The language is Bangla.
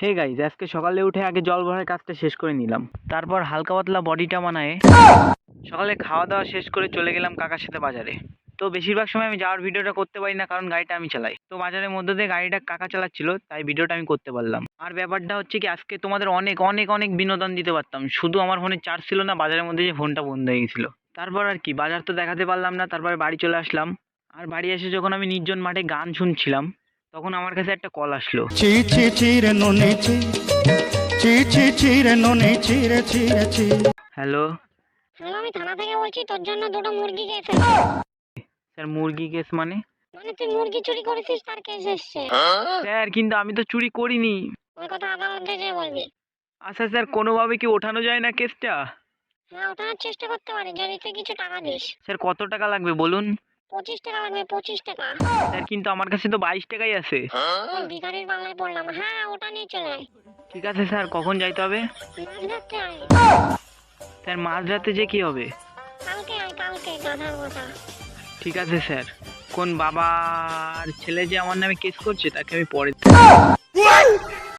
হে গাইজ, আজকে সকালে উঠে আগে জল ভরার কাজটা শেষ করে নিলাম, তারপর হালকা পাতলা বডিটা বানায় সকালে খাওয়া দাওয়া শেষ করে চলে গেলাম কাকার সাথে বাজারে। তো বেশিরভাগ সময় আমি যাওয়ার ভিডিওটা করতে পারি না, কারণ গাড়িটা আমি চালাই। তো বাজারের মধ্যে দিয়ে গাড়িটা কাকা চালাচ্ছিল, তাই ভিডিওটা আমি করতে পারলাম। আর ব্যাপারটা হচ্ছে কি, আজকে তোমাদের অনেক অনেক অনেক বিনোদন দিতে পারতাম, শুধু আমার ফোনে চার্জ ছিল না, বাজারের মধ্যে যে ফোনটা বন্ধ হয়ে গেছিল। তারপর আর কি, বাজার তো দেখাতে পারলাম না, তারপরে বাড়ি চলে আসলাম। আর বাড়ি এসে যখন আমি নির্জন মাঠে গান শুনছিলাম, তখন আমার কাছে একটা কল আসলো। ছি ছি ছি রে নুনি ছি, ছি ছি ছি রে নুনি ছি রে ছি রে ছি। হ্যালো হ্যালো, আমি থানা থেকে বলছি। তোর জন্য দুটো মুরগি কেস স্যার, মুরগি কেস মানে? মানে তুই মুরগি চুরি করেছিস, তার কেস এসছে। স্যার, কিন্তু আমি তো চুরি করিনি। ওই কথা আদালতে যেয়ে বলবি। আচ্ছা স্যার, কোনোভাবে কি ওঠানো যায় না কেসটা? হ্যাঁ, ওঠানোর চেষ্টা করতে পারি যদি তুই কিছু টাকা দিস। স্যার, কত টাকা লাগবে বলুন? 25 টাকা লাগবে, 25 টাকা। স্যার, কিন্তু আমার কাছে তো 22 টাকাই আছে। ওই ভিখারির বাংলায় পড়লাম। হ্যাঁ, ওটা নিয়ে চলে আয়। ঠিক আছে স্যার, কখন যাইতে হবে? মাঝরাত্রে আয়। স্যার, মাঝরাতে যে কি হবে? কালকে আয়, কালকে, গাধার কথা। ঠিক আছে স্যার। কোন বাবার ছেলে যে আমার নামে কেস করছে তাকে আমি পরে